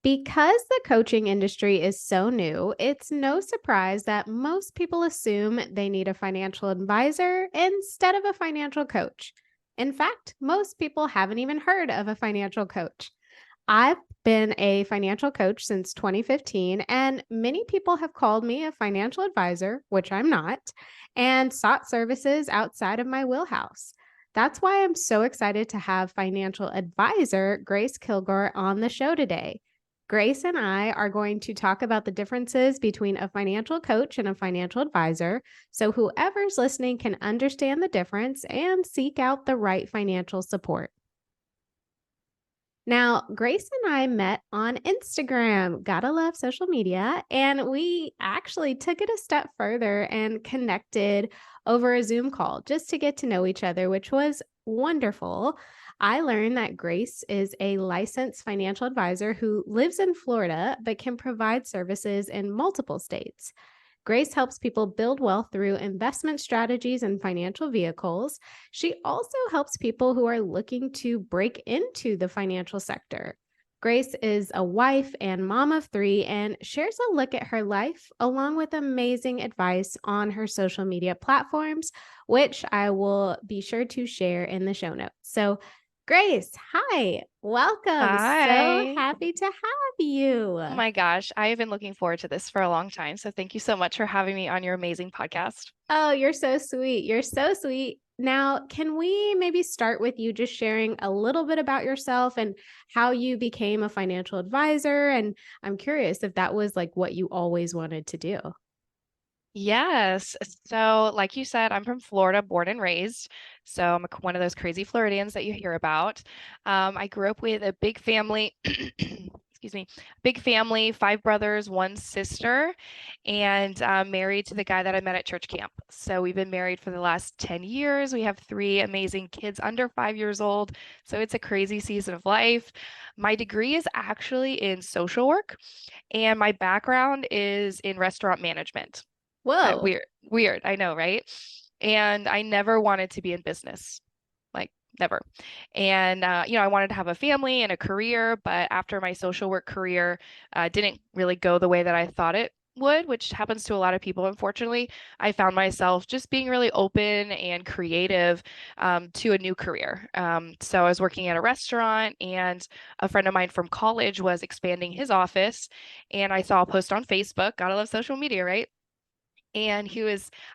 Because the coaching industry is so new, it's no surprise that most people assume they need a financial advisor instead of a financial coach. In fact, most people haven't even heard of a financial coach. I've been a financial coach since 2015, and many people have called me a financial advisor, which I'm not, and sought services outside of my wheelhouse. That's why I'm so excited to have financial advisor Grace Kilgore on the show today. Grace and I are going to talk about the differences between a financial coach and a financial advisor so whoever's listening can understand the difference and seek out the right financial support. Now, Grace and I met on Instagram. Gotta love social media. And we actually took it a step further and connected over a Zoom call just to get to know each other, which was wonderful. I learned that Grace is a licensed financial advisor who lives in Florida but can provide services in multiple states. Grace helps people build wealth through investment strategies and financial vehicles. She also helps people who are looking to break into the financial sector. Grace is a wife and mom of three and shares a look at her life along with amazing advice on her social media platforms, which I will be sure to share in the show notes. So, Grace, hi, welcome. So Hi. happy to have you. Oh my gosh, I have been looking forward to this for a long time. So thank you so much for having me on your amazing podcast. Oh, you're so sweet. You're so sweet. Now, can we maybe start with you just sharing a little bit about yourself and how you became a financial advisor? And I'm curious if that was like what you always wanted to do. Yes. So, like you said, I'm from Florida, born and raised. So I'm one of those crazy Floridians that you hear about. I grew up with a big family. Excuse me, big family, five brothers, one sister, and married to the guy that I met at church camp. So we've been married for the last 10 years. We have three amazing kids under 5 years old. So it's a crazy season of life. My degree is actually in social work, and my background is in restaurant management. Whoa. Weird, I know, right? And I never wanted to be in business, like never. And I wanted to have a family and a career, but after my social work career didn't really go the way that I thought it would, which happens to a lot of people, unfortunately. I found myself just being really open and creative to a new career. So I was working at a restaurant, and a friend of mine from college was expanding his office, and I saw a post on Facebook. Gotta love social media, right? And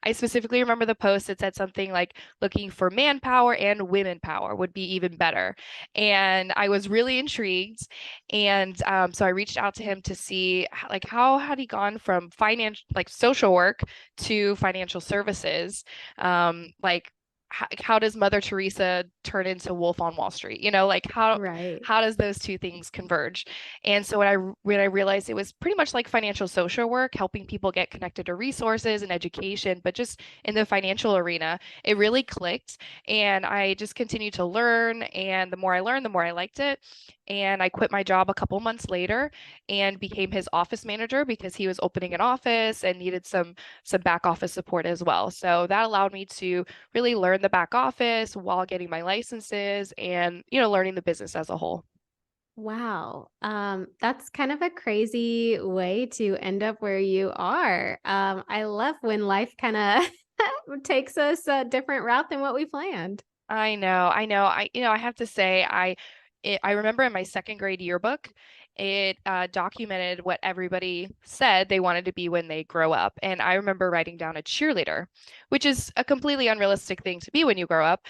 I specifically remember the post that said something like looking for manpower and women power would be even better. And I was really intrigued. And so I reached out to him to see like how had he gone from finance, like social work to financial services. Like how does Mother Teresa turn into Wolf on Wall Street? Like Right. how does those two things converge? And so when I realized it was pretty much like financial social work, helping people get connected to resources and education, but just in the financial arena, it really clicked. And I just continued to learn. And the more I learned, the more I liked it. And I quit my job a couple months later and became his office manager because he was opening an office and needed some back office support as well. So that allowed me to really learn the back office while getting my licenses and, learning the business as a whole. Wow. That's kind of a crazy way to end up where you are. I love when life kind of takes us a different route than what we planned. I know, I know. I have to say, I remember in my second grade yearbook, it documented what everybody said they wanted to be when they grow up. And I remember writing down a cheerleader, which is a completely unrealistic thing to be when you grow up.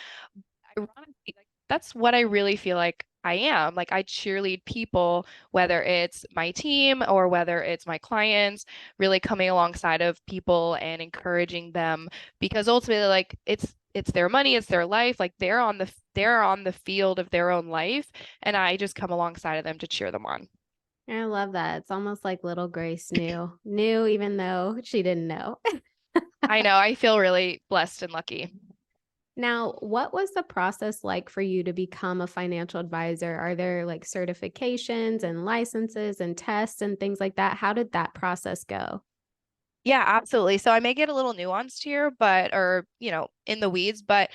Ironically, like that's what I really feel like I am. Like I cheerlead people, whether it's my team or whether it's my clients, really coming alongside of people and encouraging them because ultimately like it's their money, it's their life, like they're on the field of their own life and I just come alongside of them to cheer them on. I love that. It's almost like little Grace knew even though she didn't know. I know, I feel really blessed and lucky. Now, what was the process like for you to become a financial advisor? Are there like certifications and licenses and tests and things like that? How did that process go? Yeah, absolutely. So I may get a little nuanced here, but or in the weeds, but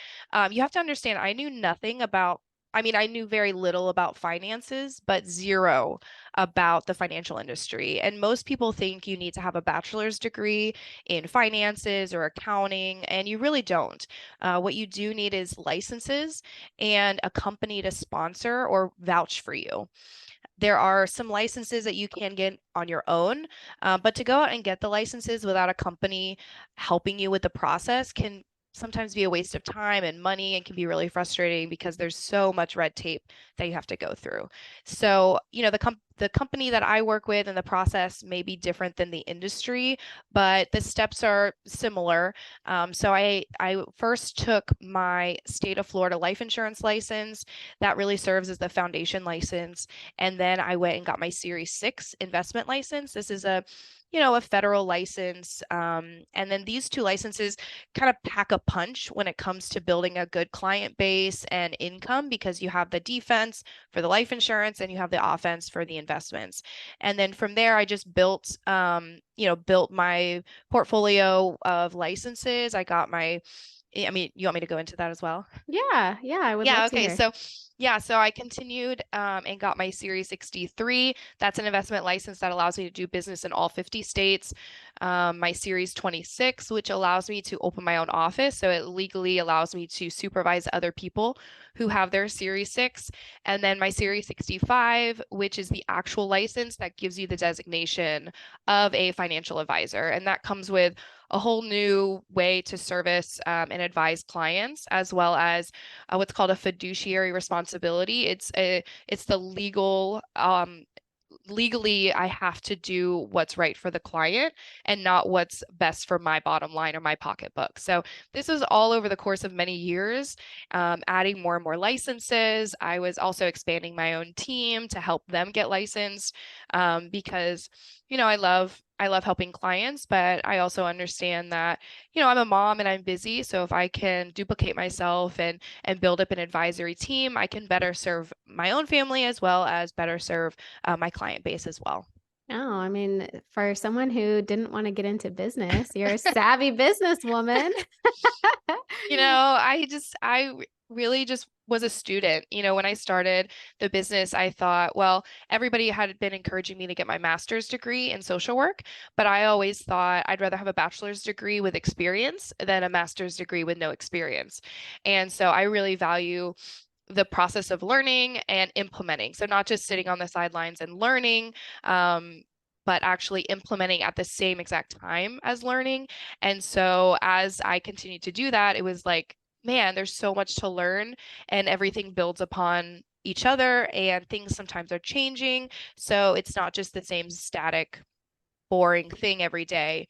you have to understand I knew nothing about I mean, I knew very little about finances, but zero about the financial industry. And most people think you need to have a bachelor's degree in finances or accounting, and you really don't. What you do need is licenses and a company to sponsor or vouch for you. There are some licenses that you can get on your own, but to go out and get the licenses without a company helping you with the process can sometimes be a waste of time and money and can be really frustrating because there's so much red tape that you have to go through. So, the company that I work with and the process may be different than the industry, but the steps are similar. So I first took my state of Florida life insurance license. That really serves as the foundation license. And then I went and got my Series 6 investment license. This is a federal license. And then these two licenses kind of pack a punch when it comes to building a good client base and income because you have the defense for the life insurance and you have the offense for the investments. And then from there, I just built my portfolio of licenses. I mean, you want me to go into that as well? Yeah, yeah, I would Yeah, love to okay. hear. So I continued and got my Series 63. That's an investment license that allows me to do business in all 50 states. My Series 26, which allows me to open my own office. So it legally allows me to supervise other people who have their Series 6. And then my Series 65, which is the actual license that gives you the designation of a financial advisor. And that comes with a whole new way to service and advise clients, as well as what's called a fiduciary responsibility. It's the legally I have to do what's right for the client and not what's best for my bottom line or my pocketbook. So this was all over the course of many years, adding more and more licenses. I was also expanding my own team to help them get licensed because I love helping clients, but I also understand that I'm a mom and I'm busy. So if I can duplicate myself and build up an advisory team, I can better serve my own family as well as better serve my client base as well. Oh, I mean, for someone who didn't want to get into business, you're a savvy businesswoman. I really just was a student. When I started the business, I thought, well, everybody had been encouraging me to get my master's degree in social work, but I always thought I'd rather have a bachelor's degree with experience than a master's degree with no experience. And so I really value the process of learning and implementing. So not just sitting on the sidelines and learning, but actually implementing at the same exact time as learning. And so as I continued to do that, it was like, man, there's so much to learn and everything builds upon each other and things sometimes are changing. So it's not just the same static boring thing every day.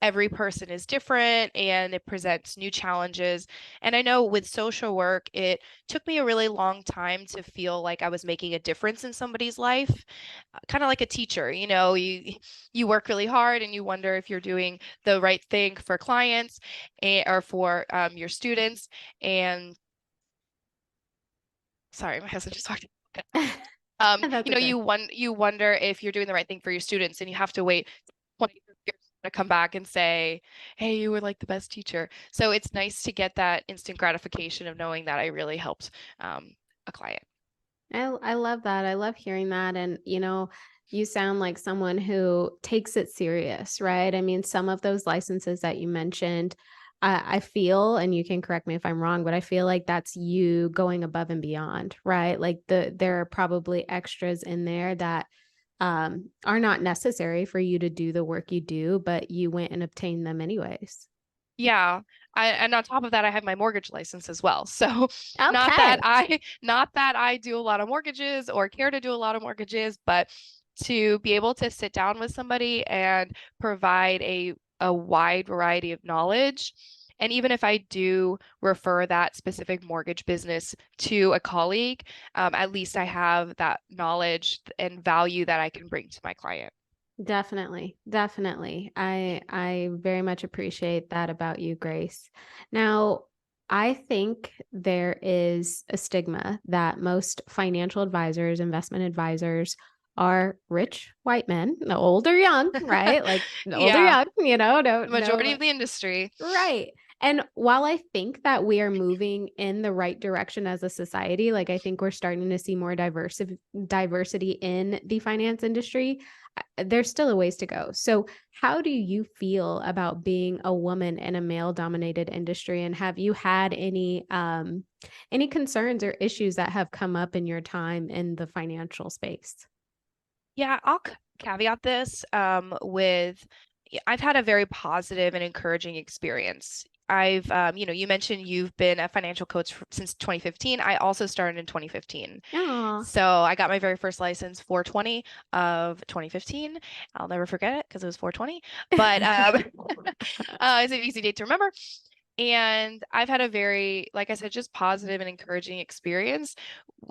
Every person is different and it presents new challenges. And I know with social work, it took me a really long time to feel like I was making a difference in somebody's life, kind of like a teacher. You work really hard and you wonder if you're doing the right thing for clients or for your students. And sorry, my husband just walked in. That's okay. You wonder if you're doing the right thing for your students, and you have to wait 20 years to come back and say, "Hey, you were like the best teacher." So it's nice to get that instant gratification of knowing that I really helped a client. I love that. I love hearing that. And, you sound like someone who takes it serious, right? I mean, some of those licenses that you mentioned, I feel, and you can correct me if I'm wrong, but I feel like that's you going above and beyond, right? Like there are probably extras in there that are not necessary for you to do the work you do, but you went and obtained them anyways. Yeah. And on top of that, I have my mortgage license as well. So Okay. not that I do a lot of mortgages or care to do a lot of mortgages, but to be able to sit down with somebody and provide a wide variety of knowledge. And even if I do refer that specific mortgage business to a colleague, at least I have that knowledge and value that I can bring to my client. Definitely. Definitely. I very much appreciate that about you, Grace. Now, I think there is a stigma that most financial advisors, investment advisors are rich white men, old or young, right? Like old or Yeah, young, the don't majority know. of the industry. Right. And while I think that we are moving in the right direction as a society, like I think we're starting to see more diversity in the finance industry, there's still a ways to go. So, how do you feel about being a woman in a male dominated industry? And have you had any concerns or issues that have come up in your time in the financial space? Yeah, I'll caveat this with I've had a very positive and encouraging experience. You mentioned you've been a financial coach since 2015. I also started in 2015. Oh, So I got my very first license 420 of 2015. I'll never forget it because it was 420. But it's an easy date to remember. And I've had a very, like I said, just positive and encouraging experience.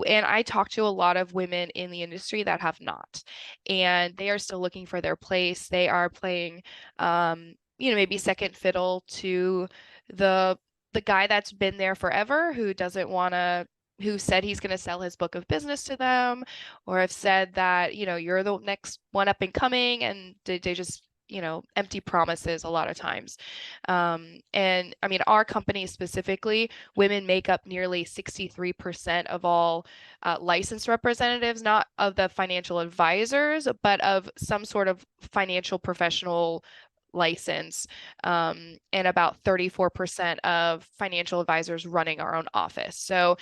And I talk to a lot of women in the industry that have not, and they are still looking for their place. They are playing, maybe second fiddle to the the guy that's been there forever, who doesn't want to, who said he's going to sell his book of business to them, or have said that, you're the next one up and coming, and they just, empty promises a lot of times. And I mean, our company specifically, women make up nearly 63% of all licensed representatives, not of the financial advisors, but of some sort of financial professional license, and about 34% of financial advisors running our own office. So,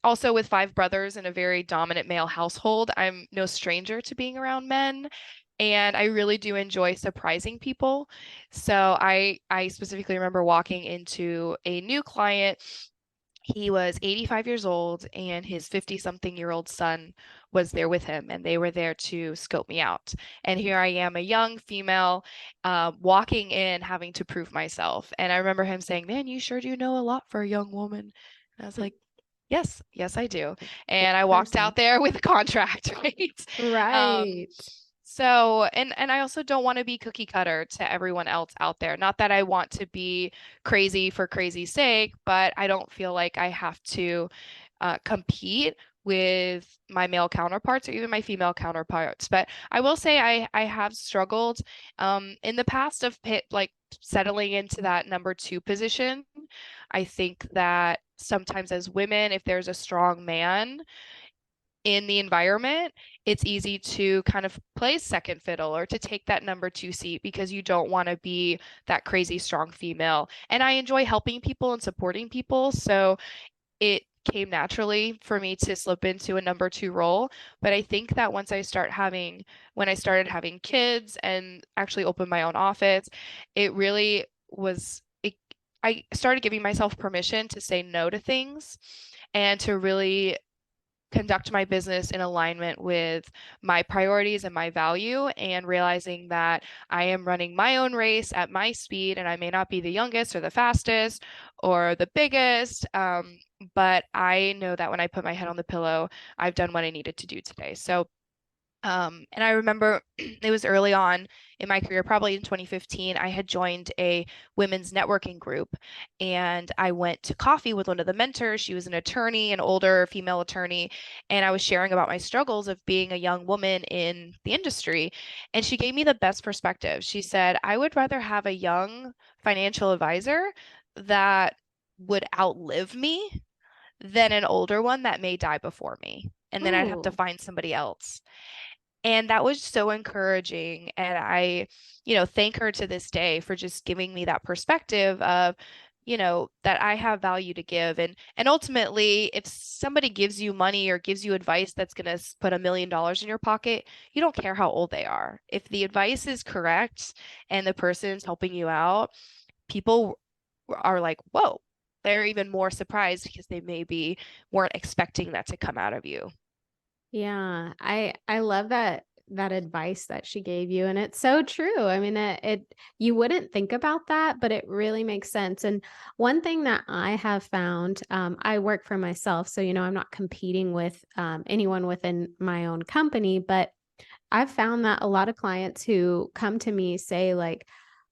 also with five brothers in a very dominant male household, I'm no stranger to being around men. And I really do enjoy surprising people. So I specifically remember walking into a new client. He was 85 years old, and his 50-something-year-old son was there with him, and they were there to scope me out. And here I am, a young female, walking in, having to prove myself. And I remember him saying, "Man, you sure do know a lot for a young woman." And I was like, "Yes, yes, I do." big And I walked person. out there with a contract, right? Um, Right. so, and I also don't want to be cookie cutter to everyone else out there. Not that I want to be crazy for crazy's sake, but I don't feel like I have to compete with my male counterparts or even my female counterparts. But I will say I have struggled in the past of like settling into that number two position. I think that sometimes as women, if there's a strong man in the environment, it's easy to kind of play second fiddle or to take that number two seat because you don't want to be that crazy strong female. And I enjoy helping people and supporting people. So it came naturally for me to slip into a number two role. But I think that when I started having kids and actually opened my own office, it really was, I started giving myself permission to say no to things and to really conduct my business in alignment with my priorities and my value, and realizing that I am running my own race at my speed, and I may not be the youngest or the fastest or the biggest, but I know that when I put my head on the pillow, I've done what I needed to do today. So and I remember it was early on in my career, probably in 2015, I had joined a women's networking group, and I went to coffee with one of the mentors. She was an attorney, an older female attorney, and I was sharing about my struggles of being a young woman in the industry. And she gave me the best perspective. She said, "I would rather have a young financial advisor that would outlive me than an older one that may die before me. And then I'd have to Ooh. find somebody else." And that was so encouraging. And I, thank her to this day for just giving me that perspective of, that I have value to give. And ultimately, if somebody gives you money or gives you advice that's going to put $1 million in your pocket, you don't care how old they are. If the advice is correct and the person's helping you out, people are like, whoa, they're even more surprised because they maybe weren't expecting that to come out of you. Yeah, I love that advice that she gave you, and it's so true. I mean, it you wouldn't think about that, but it really makes sense. And one thing that I have found, I work for myself, so I'm not competing with anyone within my own company, but I've found that a lot of clients who come to me say like,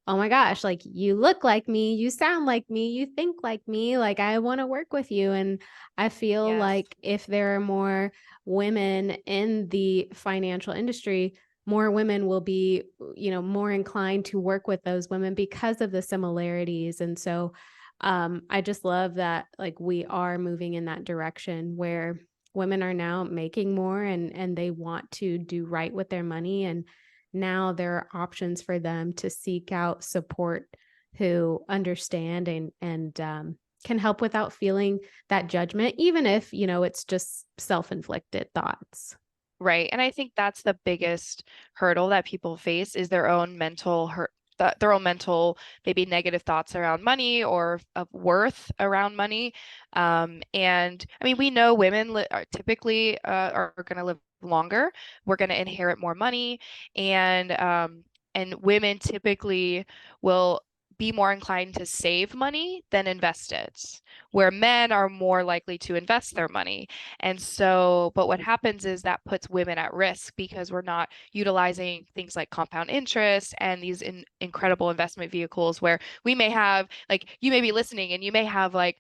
"Oh my gosh, like you look like me, you sound like me, you think like me, like I want to work with you." And I feel Yes. like if there are more women in the financial industry, more women will be, more inclined to work with those women because of the similarities. And so I just love that like we are moving in that direction where women are now making more and they want to do right with their money. And now there are options for them to seek out support who understand and can help without feeling that judgment, even if, it's just self-inflicted thoughts. Right. And I think that's the biggest hurdle that people face is their own mental hurt, their own mental, maybe negative thoughts around money or of worth around money. And I mean, we know women are typically are going to live longer. We're going to inherit more money, and women typically will be more inclined to save money than invest it, where men are more likely to invest their money. And so, but what happens is that puts women at risk because we're not utilizing things like compound interest and these incredible investment vehicles where we may have, like, you may be listening and you may have like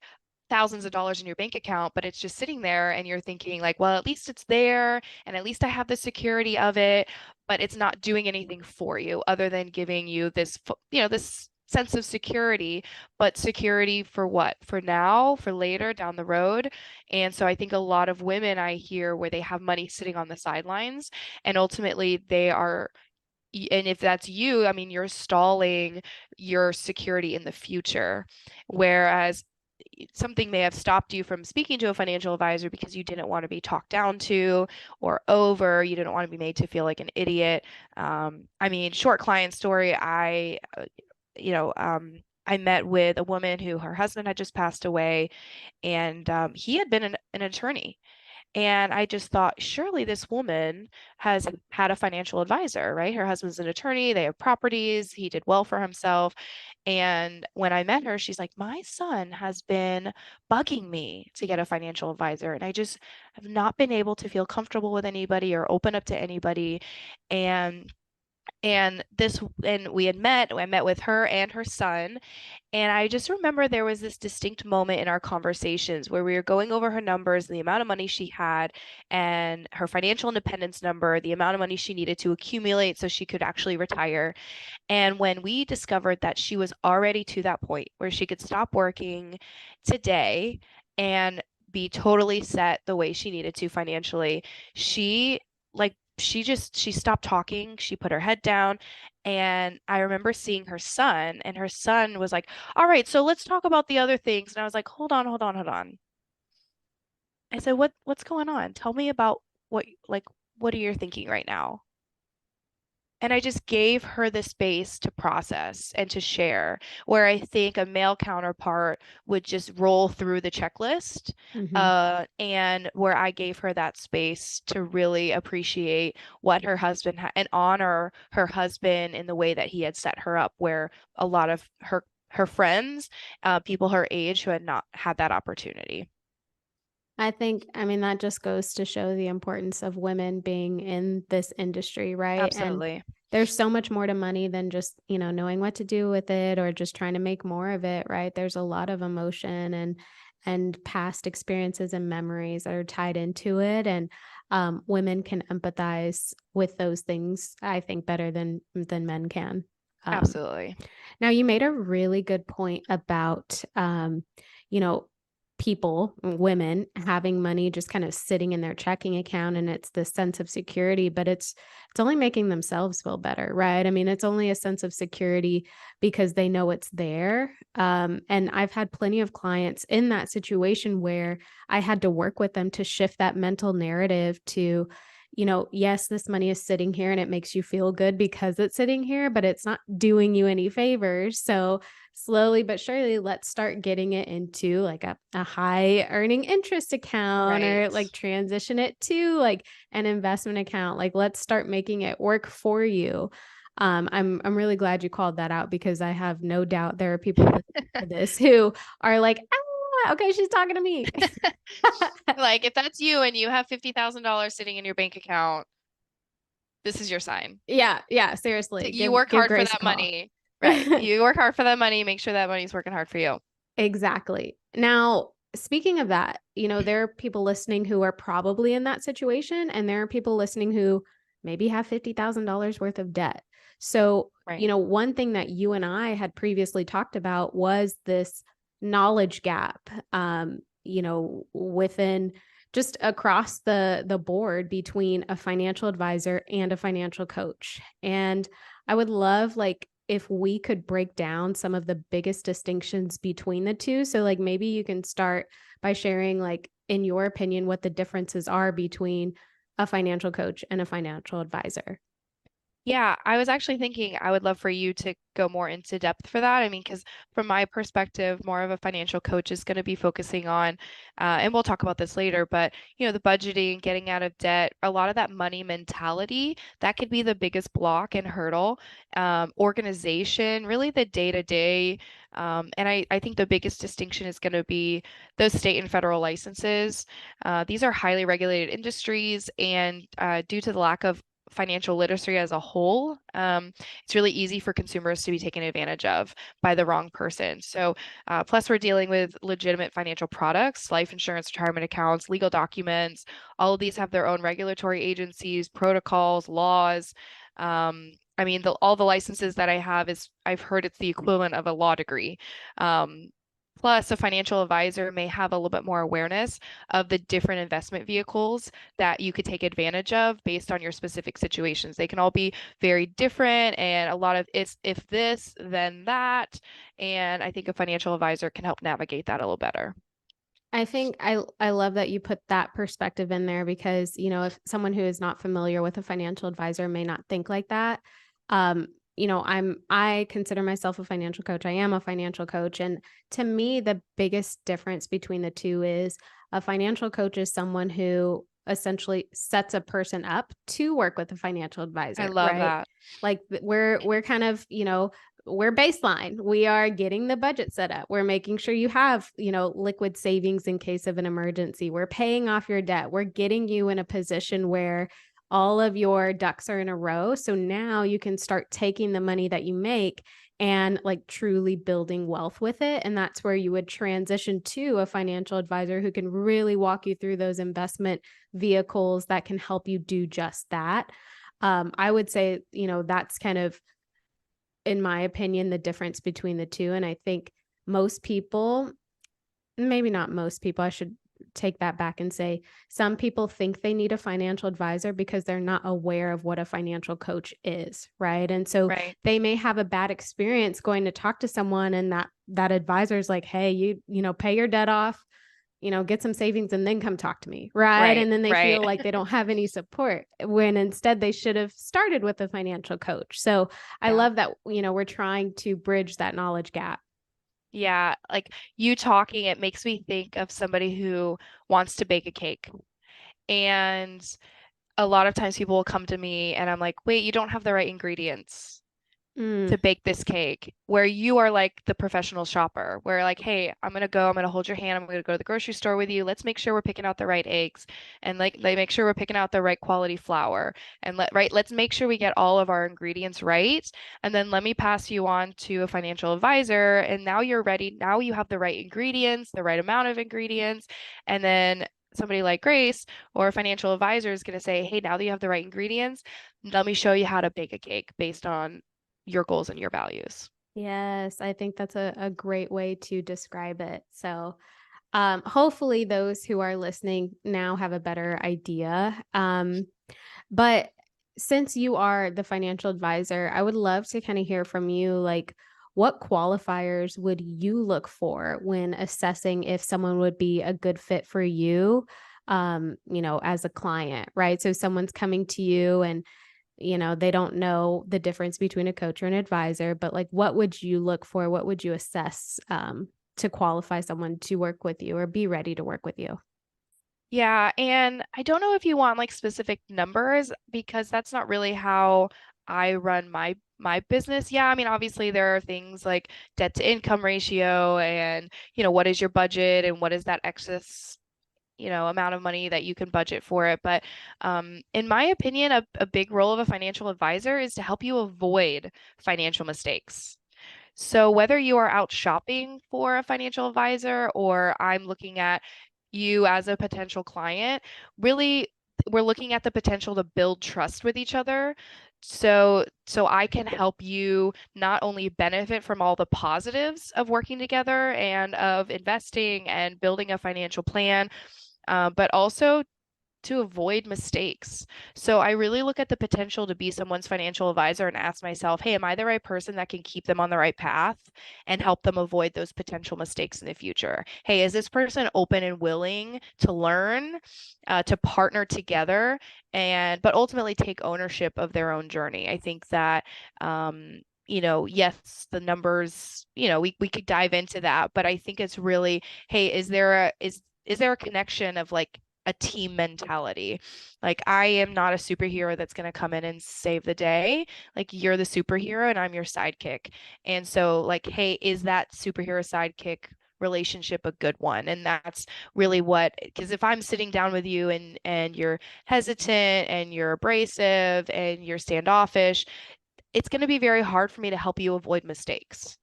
thousands of dollars in your bank account, but it's just sitting there and you're thinking like, well, at least it's there and at least I have the security of it, but it's not doing anything for you other than giving you this, this sense of security, but security for what? For now, for later down the road. And so I think a lot of women I hear where they have money sitting on the sidelines and ultimately they are, and if that's you, I mean, you're stalling your security in the future. Whereas something may have stopped you from speaking to a financial advisor because you didn't want to be talked down to or over, you didn't want to be made to feel like an idiot. I mean, short client story, you know, um, I met with a woman who her husband had just passed away, and he had been an attorney. And I just thought, surely this woman has had a financial advisor, right? Her husband's an attorney, they have properties, he did well for himself. And when I met her, she's like, my son has been bugging me to get a financial advisor. And I just have not been able to feel comfortable with anybody or open up to anybody. And and we had met, I met with her and her son, and I just remember there was this distinct moment in our conversations where we were going over her numbers, the amount of money she had, and her financial independence number, the amount of money she needed to accumulate so she could actually retire. And when we discovered that she was already to that point where she could stop working today and be totally set the way she needed to financially, she she stopped talking. She put her head down. And I remember seeing her son, and her son was like, all right, so let's talk about the other things. And I was like, hold on, hold on, hold on. I said, what's going on? Tell me about what are you thinking right now? And I just gave her the space to process and to share, where I think a male counterpart would just roll through the checklist. Mm-hmm. And where I gave her that space to really appreciate what her husband and honor her husband in the way that he had set her up, where a lot of her friends, people her age who had not had that opportunity. I mean, that just goes to show the importance of women being in this industry, right? And Absolutely. there's so much more to money than just, knowing what to do with it or just trying to make more of it, right? There's a lot of emotion and past experiences and memories that are tied into it. And women can empathize with those things, I think, better than men can. Um, Absolutely. Now, you made a really good point about, you know, people, women having money just kind of sitting in their checking account, and it's this sense of security, but it's only making themselves feel better, right? I mean, it's only a sense of security because they know it's there. And I've had plenty of clients in that situation where I had to work with them to shift that mental narrative to, yes, this money is sitting here and it makes you feel good because it's sitting here, but it's not doing you any favors. So slowly but surely, let's start getting it into like a high earning interest account, or Right. like transition it to like an investment account. Like, let's start making it work for you. I'm really glad you called that out because I have no doubt there are people listening to this who are like, okay, she's talking to me. Like if that's you and you have $50,000 sitting in your bank account, this is your sign. Yeah, seriously. You work Give hard for Grace a that call. money. Right. You work hard for that money, make sure that money's working hard for you. Exactly. Now, speaking of that, there are people listening who are probably in that situation, and there are people listening who maybe have $50,000 worth of debt. So, Right. one thing that you and I had previously talked about was this knowledge gap, within just across the board between a financial advisor and a financial coach. And I would love like if we could break down some of the biggest distinctions between the two. So like maybe you can start by sharing like in your opinion what the differences are between a financial coach and a financial advisor. Yeah, I was actually thinking I would love for you to go more into depth for that. I mean, because from my perspective, more of a financial coach is going to be focusing on, and we'll talk about this later, but the budgeting, getting out of debt, a lot of that money mentality, that could be the biggest block and hurdle. Organization, really the day to day. And I think the biggest distinction is going to be those state and federal licenses. These are highly regulated industries, and due to the lack of financial literacy as a whole, it's really easy for consumers to be taken advantage of by the wrong person. So, plus we're dealing with legitimate financial products, life insurance, retirement accounts, legal documents. All of these have their own regulatory agencies, protocols, laws. I mean, all the licenses that I have is I've heard it's the equivalent of a law degree. Um, Plus, a financial advisor may have a little bit more awareness of the different investment vehicles that you could take advantage of based on your specific situations. They can all be very different, and a lot of it's if this, then that. And I think a financial advisor can help navigate that a little better. I think I love that you put that perspective in there because, if someone who is not familiar with a financial advisor may not think like that. I consider myself a financial coach. I am a financial coach. And to me, the biggest difference between the two is a financial coach is someone who essentially sets a person up to work with a financial I advisor, love right? that. Like we're kind of, we're baseline. We are getting the budget set up. We're making sure you have, liquid savings in case of an emergency. We're paying off your debt. We're getting you in a position where all of your ducks are in a row. So now you can start taking the money that you make and like truly building wealth with it. And that's where you would transition to a financial advisor who can really walk you through those investment vehicles that can help you do just that. I would say, that's kind of in my opinion, the difference between the two. And I think most people, maybe not most people, I should take that back and say some people think they need a financial advisor because they're not aware of what a financial coach is, right? And so Right. they may have a bad experience going to talk to someone and that advisor is like, "Hey, pay your debt off, get some savings and then come talk to me." Right. Right. And then they Right. feel like they don't have any support when instead they should have started with a financial coach. So I Yeah. love that, we're trying to bridge that knowledge gap. Yeah. Like you talking, it makes me think of somebody who wants to bake a cake. And a lot of times people will come to me and I'm like, wait, you don't have the right ingredients Mm, to bake this cake, where you are like the professional shopper, where like, hey, I'm gonna hold your hand, I'm gonna go to the grocery store with you. Let's make sure we're picking out the right eggs, and like they make sure we're picking out the right quality flour, and let's make sure we get all of our ingredients right. And then let me pass you on to a financial advisor, and now you're ready. Now you have the right ingredients, the right amount of ingredients, and then somebody like Grace or a financial advisor is going to say, hey, now that you have the right ingredients, let me show you how to bake a cake based on your goals and your values. yes, I think that's a great way to describe it. So hopefully those who are listening now have a better idea. But since you are the financial advisor, I would love to kind of hear from you like what qualifiers would you look for when assessing if someone would be a good fit for you as a client, right? So someone's coming to you and they don't know the difference between a coach or an advisor, but like what would you look for? What would you assess to qualify someone to work with you or be ready to work with you? Yeah, and I don't know if you want like specific numbers because that's not really how I run my business. Yeah, I mean obviously there are things like debt to income ratio and what is your budget and what is that excess amount of money that you can budget for it. But in my opinion, a big role of a financial advisor is to help you avoid financial mistakes. So whether you are out shopping for a financial advisor or I'm looking at you as a potential client, really we're looking at the potential to build trust with each other. So I can help you not only benefit from all the positives of working together and of investing and building a financial plan, but also to avoid mistakes. So I really look at the potential to be someone's financial advisor and ask myself, hey, am I the right person that can keep them on the right path and help them avoid those potential mistakes in the future? Hey, is this person open and willing to learn, to partner together, and but ultimately take ownership of their own journey? I think that yes, the numbers, we could dive into that, but I think it's really, hey, is there a connection of like a team mentality? Like, I am not a superhero that's going to come in and save the day. Like, you're the superhero and I'm your sidekick. And so, like, hey, is that superhero sidekick relationship a good one? And that's really what, because if I'm sitting down with you and you're hesitant and you're abrasive and you're standoffish, it's going to be very hard for me to help you avoid mistakes.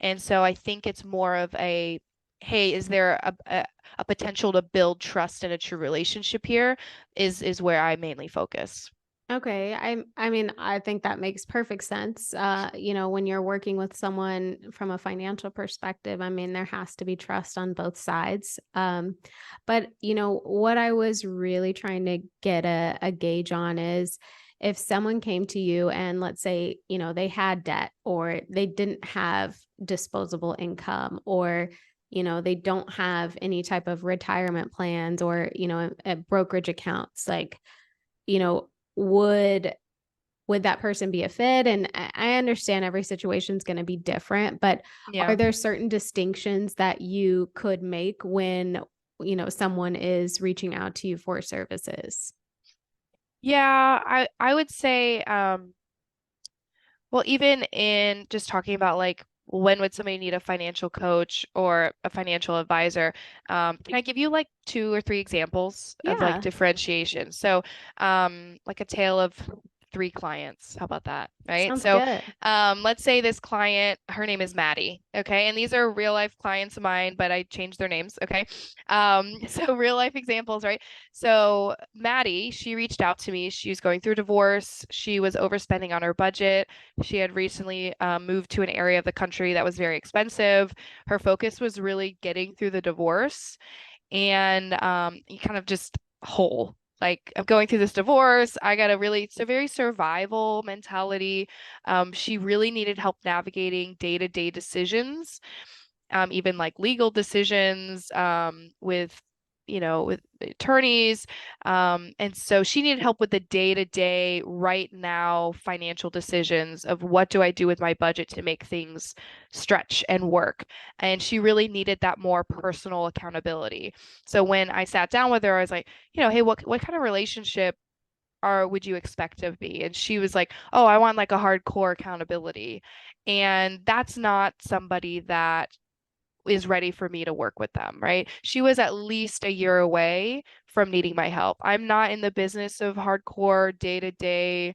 And so I think it's more of a, hey, is there a potential to build trust in a true relationship here is where I mainly focus. Okay. I mean, I think that makes perfect sense. When you're working with someone from a financial perspective, I mean, there has to be trust on both sides. But what I was really trying to get a gauge on is if someone came to you and let's say, they had debt or they didn't have disposable income or they don't have any type of retirement plans or, brokerage accounts, like, you know, would that person be a fit? And I understand every situation is going to be different, but are Yeah. there certain distinctions that you could make when, someone is reaching out to you for services? Yeah, I would say well, even in just talking about like when would somebody need a financial coach or a financial advisor, can I give you like two or three examples of like Yeah, differentiation? So, like a tale of three clients. How about that? Right. sounds So, good. let's say this client, her name is Maddie. Okay. And these are real life clients of mine, but I changed their names. Okay. So real life examples, right? So Maddie, she reached out to me. She was going through a divorce. She was overspending on her budget. She had recently moved to an area of the country that was very expensive. Her focus was really getting through the divorce and kind of just whole. Like, I'm going through this divorce. I got it's a very survival mentality. She really needed help navigating day-to-day decisions, even like legal decisions, with attorneys. And so she needed help with the day-to-day, right now financial decisions of what do I do with my budget to make things stretch and work. And she really needed that more personal accountability. So when I sat down with her, I was like, hey, what kind of relationship would you expect of me? And she was like, oh, I want like a hardcore accountability. And that's not somebody that is ready for me to work with them, right? She was at least a year away from needing my help. I'm not in the business of hardcore day-to-day,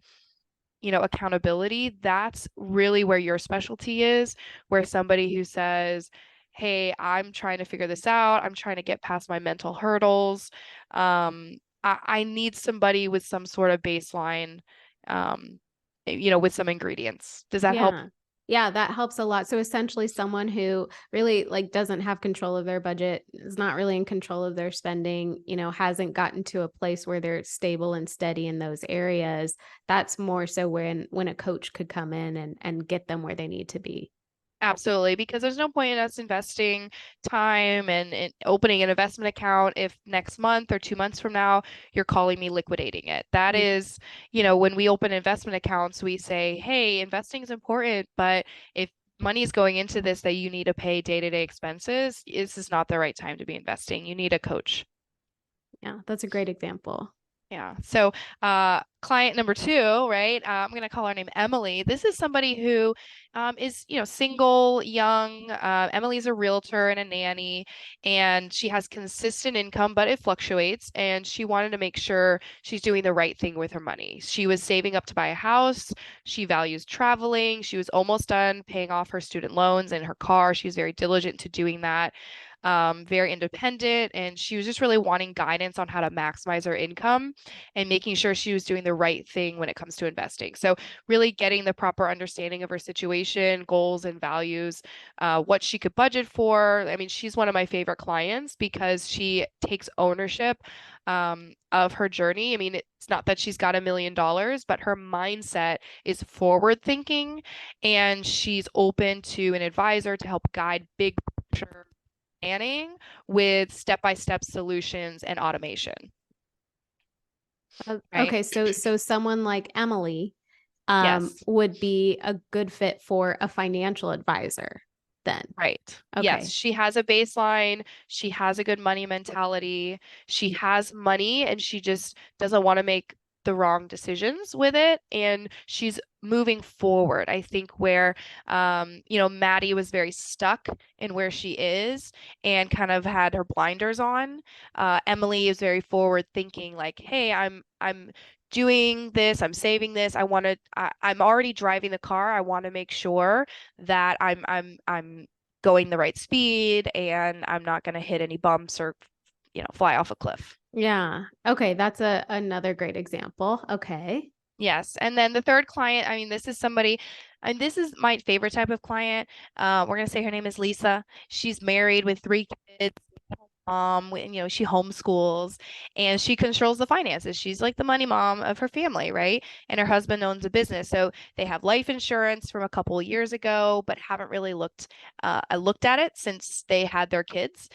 accountability. That's really where your specialty is, where somebody who says, hey, I'm trying to figure this out. I'm trying to get past my mental hurdles. I need somebody with some sort of baseline, um, with some ingredients. Does that help? Yeah. Yeah, that helps a lot. So essentially someone who really like doesn't have control of their budget, is not really in control of their spending, hasn't gotten to a place where they're stable and steady in those areas. That's more so when a coach could come in and get them where they need to be. Absolutely, because there's no point in us investing time and opening an investment account if next month or 2 months from now you're calling me liquidating it. That Yeah. is, when we open investment accounts, we say, hey, investing is important, but if money is going into this that you need to pay day-to-day expenses, this is not the right time to be investing. You need a coach. Yeah, that's a great example. Yeah. So, client number two, right? I'm going to call her name Emily. This is somebody who is, single, young. Emily's a realtor and a nanny, and she has consistent income, but it fluctuates. And she wanted to make sure she's doing the right thing with her money. She was saving up to buy a house. She values traveling. She was almost done paying off her student loans and her car. She was very diligent to doing that. very independent, and she was just really wanting guidance on how to maximize her income and making sure she was doing the right thing when it comes to investing. So really getting the proper understanding of her situation, goals and values, what she could budget for. I mean, she's one of my favorite clients because she takes ownership of her journey. I mean, it's not that she's got $1 million, but her mindset is forward thinking, and she's open to an advisor to help guide big picture planning with step-by-step solutions and automation, right? Okay, so someone like Emily Yes. would be a good fit for a financial advisor then. Right. Yes, Okay. she has a baseline. She has a good money mentality. She has money and she just doesn't want to make the wrong decisions with it. And she's moving forward. I think where, Maddie was very stuck in where she is and kind of had her blinders on. Emily is very forward thinking, like, hey, I'm doing this, I'm saving this. I'm already driving the car. I want to make sure that I'm going the right speed and I'm not going to hit any bumps or fly off a cliff. Yeah. Okay, that's another great example. Okay. Yes. And then the third client, I mean, this is somebody, and this is my favorite type of client. We're going to say her name is Lisa. She's married with 3 kids. She homeschools and she controls the finances. She's like the money mom of her family, right? And her husband owns a business. So they have life insurance from a couple of years ago, but haven't really looked at it since they had their kids.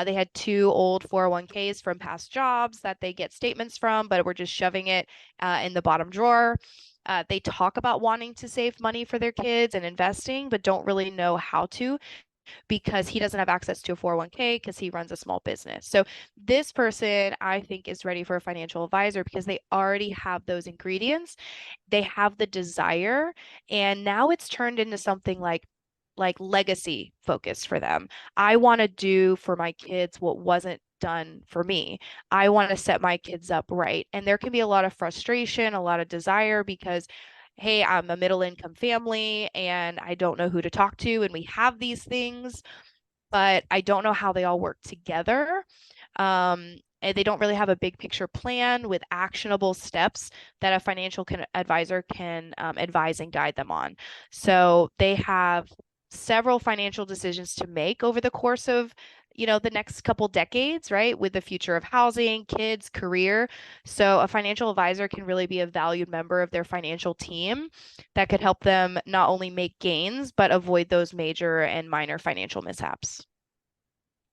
They had two old 401ks from past jobs that they get statements from, but we're just shoving it in the bottom drawer. They talk about wanting to save money for their kids and investing, but don't really know how to because he doesn't have access to a 401k because he runs a small business. So this person, I think, is ready for a financial advisor because they already have those ingredients. They have the desire, and now it's turned into something like legacy focused for them. I want to do for my kids what wasn't done for me. I want to set my kids up right. And there can be a lot of frustration, a lot of desire because hey, I'm a middle income family and I don't know who to talk to. And we have these things, but I don't know how they all work together. And they don't really have a big picture plan with actionable steps that a advisor can advise and guide them on. So they have several financial decisions to make over the course of the next couple decades, right? With the future of housing, kids, career. So a financial advisor can really be a valued member of their financial team that could help them not only make gains, but avoid those major and minor financial mishaps.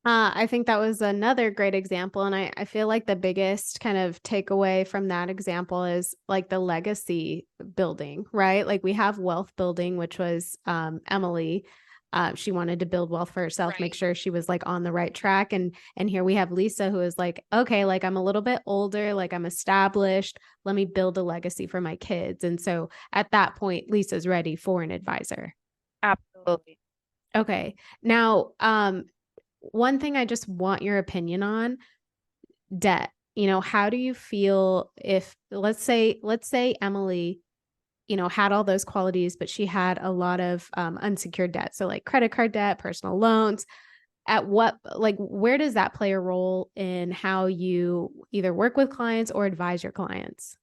I think that was another great example. And I feel like the biggest kind of takeaway from that example is like the legacy building, right? Like we have wealth building, which was Emily. She wanted to build wealth for herself, make Right. sure she was like on the right track. And here we have Lisa, who is like, okay, like I'm a little bit older, like I'm established. Let me build a legacy for my kids. And so at that point, Lisa's ready for an advisor. Absolutely. Okay. Now, one thing I just want your opinion on, debt. How do you feel if let's say Emily, had all those qualities, but she had a lot of unsecured debt. So like credit card debt, personal loans. Where does that play a role in how you either work with clients or advise your clients?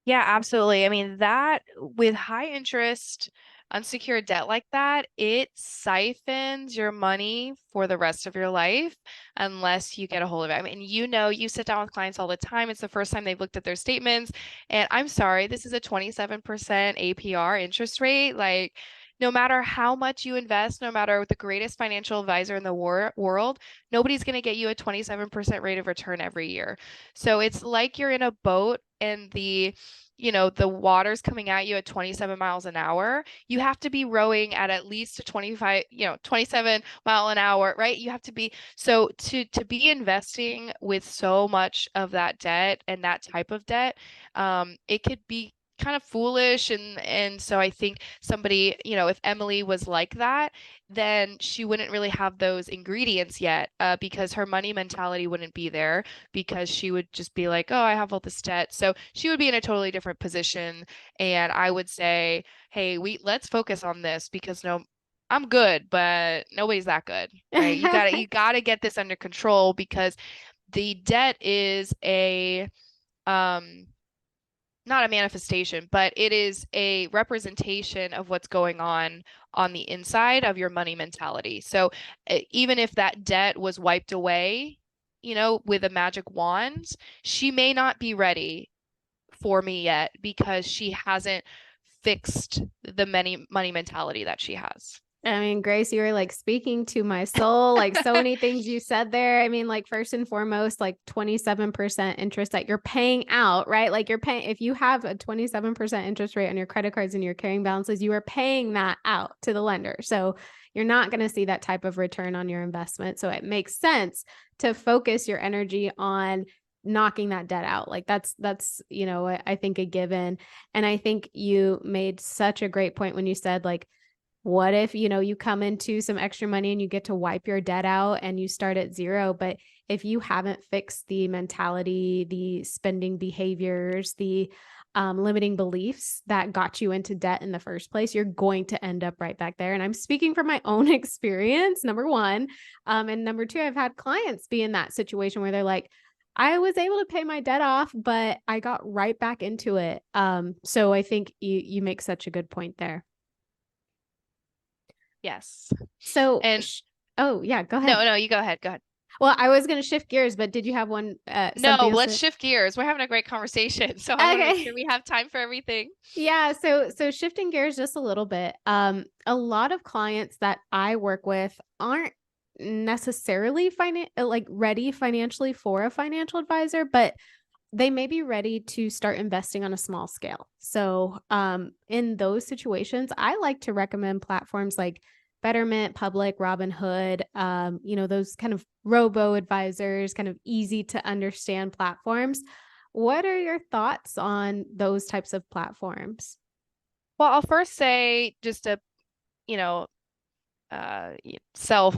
Yeah, absolutely. I mean, that with high interest unsecured debt like that, it siphons your money for the rest of your life unless you get a hold of it. I mean, you sit down with clients all the time. It's the first time they've looked at their statements. And I'm sorry, this is a 27% APR interest rate. Like, no matter how much you invest, no matter the greatest financial advisor in the world, nobody's going to get you a 27% rate of return every year. So it's like you're in a boat and the water's coming at you at 27 miles an hour. You have to be rowing at least a 27 mile an hour, right? You have to be so to be investing with so much of that debt and that type of debt, it could be kind of foolish, and so I think somebody, if Emily was like that, then she wouldn't really have those ingredients yet, because her money mentality wouldn't be there because she would just be like, oh, I have all this debt. So she would be in a totally different position. And I would say, hey, let's focus on this because no, I'm good, but nobody's that good, right? You gotta get this under control because the debt is a um not a manifestation, but it is a representation of what's going on the inside of your money mentality. So even if that debt was wiped away, with a magic wand, she may not be ready for me yet because she hasn't fixed the money mentality that she has. I mean, Grace, you were like speaking to my soul, like so many things you said there. I mean, like first and foremost, like 27% interest that you're paying out, right? Like you're paying, if you have a 27% interest rate on your credit cards and your carrying balances, you are paying that out to the lender. So you're not going to see that type of return on your investment. So it makes sense to focus your energy on knocking that debt out. Like that's, I think a given. And I think you made such a great point when you said like, what if, you come into some extra money and you get to wipe your debt out and you start at zero? But if you haven't fixed the mentality, the spending behaviors, the limiting beliefs that got you into debt in the first place, you're going to end up right back there. And I'm speaking from my own experience, number one. And number two, I've had clients be in that situation where they're like, I was able to pay my debt off, but I got right back into it. So I think you make such a good point there. Yes. So, And oh yeah, go ahead. no, no, you go ahead. Go ahead. Well, I was going to shift gears, but did you have No, something else let's to? shift gears. We're having a great conversation, so I want to make Okay. sure we have time for everything. Yeah, so shifting gears just a little bit. A lot of clients that I work with aren't necessarily like ready financially for a financial advisor, but they may be ready to start investing on a small scale. So, in those situations, I like to recommend platforms like Betterment, Public, Robinhood, those kind of robo advisors, kind of easy to understand platforms. What are your thoughts on those types of platforms? Well, I'll first say just a, you know, self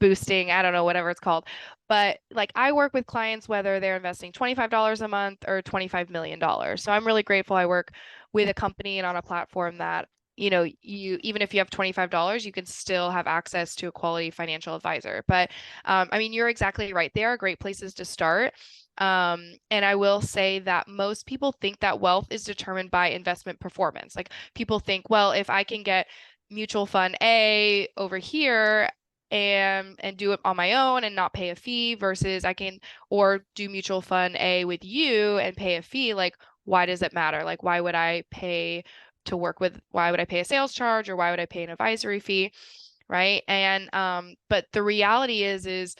boosting, I don't know, whatever it's called. But like I work with clients whether they're investing $25 a month or $25 million. So I'm really grateful I work with a company and on a platform that, you even if you have $25, you can still have access to a quality financial advisor. But I mean, you're exactly right. They are great places to start. And I will say that most people think that wealth is determined by investment performance. Like people think, well, if I can get mutual fund A over here and do it on my own and not pay a fee versus I can or do mutual fund A with you and pay a fee, like why does it matter? Like why would I pay why would I pay a sales charge or why would I pay an advisory fee? Right. And but the reality is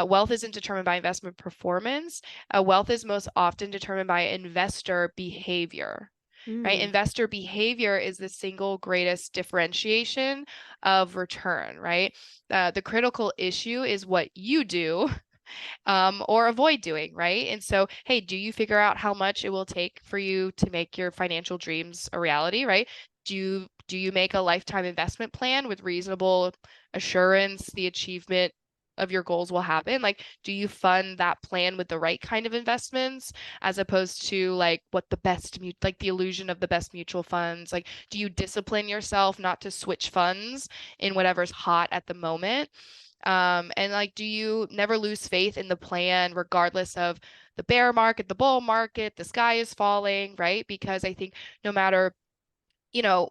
wealth isn't determined by investment performance. Wealth is most often determined by investor behavior. Right? Mm. Investor behavior is the single greatest differentiation of return, right? The critical issue is what you do or avoid doing, right? And so, hey, do you figure out how much it will take for you to make your financial dreams a reality, right? Do you make a lifetime investment plan with reasonable assurance the achievement of your goals will happen? Like, do you fund that plan with the right kind of investments as opposed to like like the illusion of the best mutual funds? Like, do you discipline yourself not to switch funds in whatever's hot at the moment? And like, do you never lose faith in the plan, regardless of the bear market, the bull market, the sky is falling, right? Because I think no matter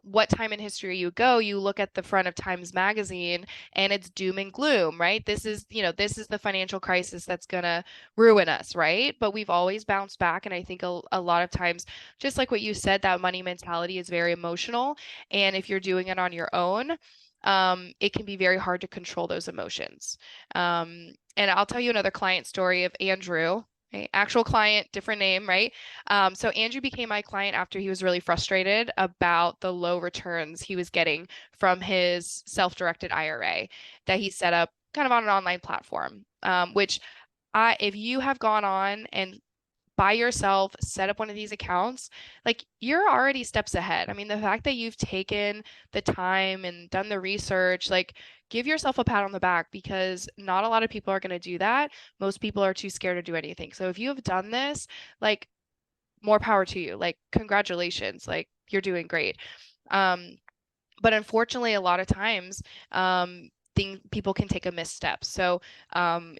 what time in history you go, you look at the front of Times Magazine and it's doom and gloom, right? This is the financial crisis that's gonna ruin us, right? But we've always bounced back. And I think a lot of times, just like what you said, that money mentality is very emotional. And if you're doing it on your own, it can be very hard to control those emotions. And I'll tell you another client story of Andrew. Okay, actual client, different name, right? So Andrew became my client after he was really frustrated about the low returns he was getting from his self-directed IRA that he set up kind of on an online platform. Which if you have gone on and by yourself set up one of these accounts, like you're already steps ahead. I mean, the fact that you've taken the time and done the research, like give yourself a pat on the back because not a lot of people are going to do that. Most people are too scared to do anything. So if you have done this, like more power to you. Like congratulations, like you're doing great. Um, But unfortunately, a lot of times, people can take a misstep. So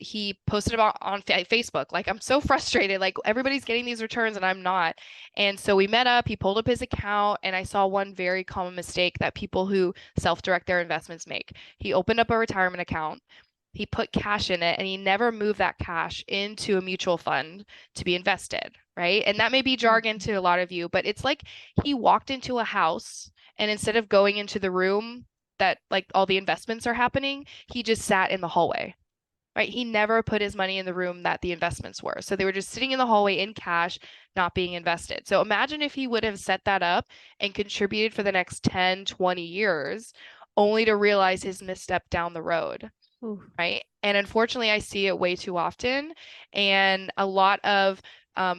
he posted about on Facebook, like, I'm so frustrated, like everybody's getting these returns and I'm not. And so we met up, he pulled up his account, and I saw one very common mistake that people who self-direct their investments make. He opened up a retirement account. He put cash in it and he never moved that cash into a mutual fund to be invested, right? And that may be jargon to a lot of you, but it's like he walked into a house, and instead of going into the room that like all the investments are happening, he just sat in the hallway, right? He never put his money in the room that the investments were. So they were just sitting in the hallway in cash, not being invested. So imagine if he would have set that up and contributed for the next 10, 20 years, only to realize his misstep down the road, Ooh. right? And unfortunately, I see it way too often. And a lot of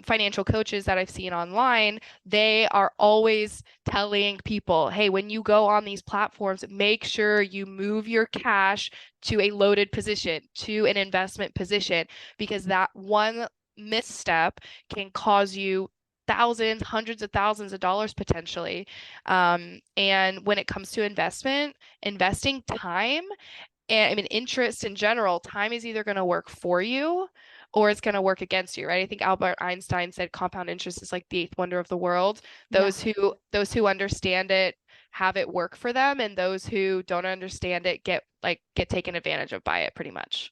financial coaches that I've seen online, they are always telling people, hey, when you go on these platforms, make sure you move your cash to a loaded position, to an investment position, because that one misstep can cause you thousands, hundreds of thousands of dollars potentially. And when it comes to investing time, and I mean, interest in general, time is either going to work for you or it's going to work against you, right? I think Albert Einstein said compound interest is like the eighth wonder of the world. Yeah. Those who understand it have it work for them, and those who don't understand it get taken advantage of by it pretty much.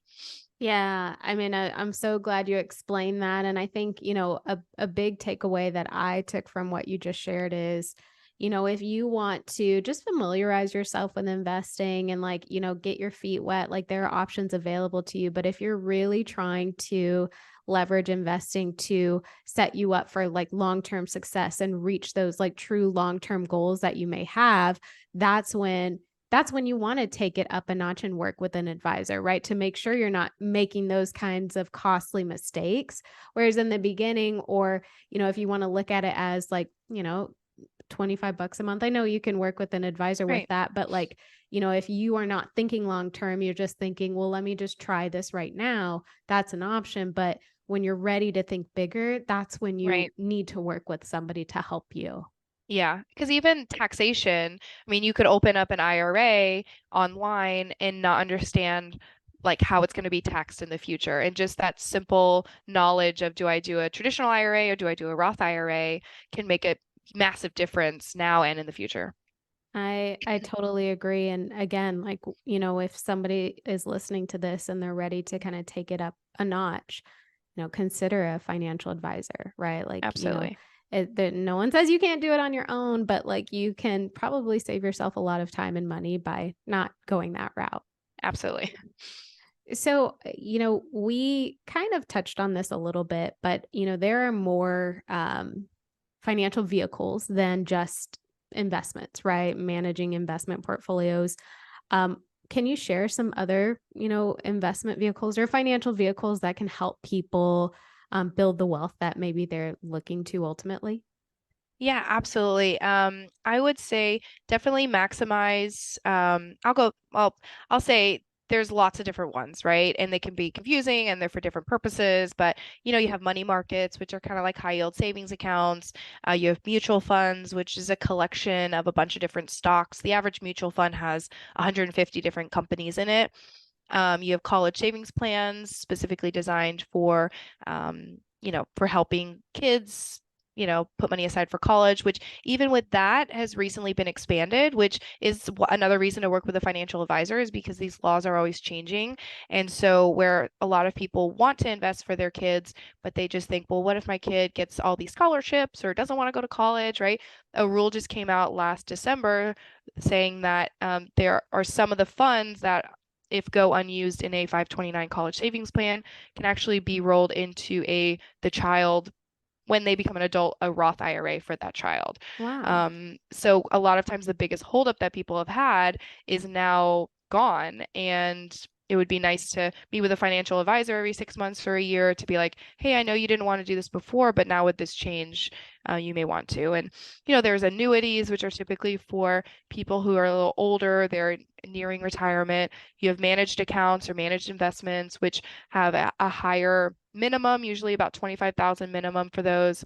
Yeah, I mean, I'm so glad you explained that. And I think, a big takeaway that I took from what you just shared is, if you want to just familiarize yourself with investing and like, get your feet wet, like there are options available to you. But if you're really trying to leverage investing to set you up for like long-term success and reach those like true long-term goals that you may have, that's when that's when you want to take it up a notch and work with an advisor, right? To make sure you're not making those kinds of costly mistakes. Whereas in the beginning, or, if you want to look at it as like, 25 bucks a month, I know you can work with an advisor with Right, that. But like, if you are not thinking long term, you're just thinking, well, let me just try this right now. That's an option. But when you're ready to think bigger, that's when you right. need to work with somebody to help you. Yeah, because even taxation, I mean, you could open up an IRA online and not understand like how it's going to be taxed in the future. And just that simple knowledge of, do I do a traditional IRA or do I do a Roth IRA, can make a massive difference now and in the future. I totally agree. And again, like, if somebody is listening to this and they're ready to kind of take it up a notch, consider a financial advisor, right? Like, Absolutely. no one says you can't do it on your own, but like you can probably save yourself a lot of time and money by not going that route. Absolutely. So, we kind of touched on this a little bit, but there are more financial vehicles than just investments, right? Managing investment portfolios. Um, can you share some other, investment vehicles or financial vehicles that can help people build the wealth that maybe they're looking to ultimately? Yeah, absolutely. I would say definitely maximize. I'll say there's lots of different ones, right? And they can be confusing and they're for different purposes. But you have money markets, which are kind of like high yield savings accounts. You have mutual funds, which is a collection of a bunch of different stocks. The average mutual fund has 150 different companies in it. You have college savings plans specifically designed for helping kids, put money aside for college, which even with that has recently been expanded, which is another reason to work with a financial advisor, is because these laws are always changing. And so where a lot of people want to invest for their kids, but they just think, well, what if my kid gets all these scholarships or doesn't want to go to college, right? A rule just came out last December saying that there are some of the funds that, if go unused in a 529 college savings plan, can actually be rolled into the child, when they become an adult, a Roth IRA for that child. Wow. So a lot of times the biggest holdup that people have had is now gone. And it would be nice to meet with a financial advisor every 6 months or a year to be like, hey, I know you didn't want to do this before, but now with this change, you may want to. And, there's annuities, which are typically for people who are a little older, they're nearing retirement. You have managed accounts or managed investments, which have a higher minimum, usually about 25,000 minimum for those.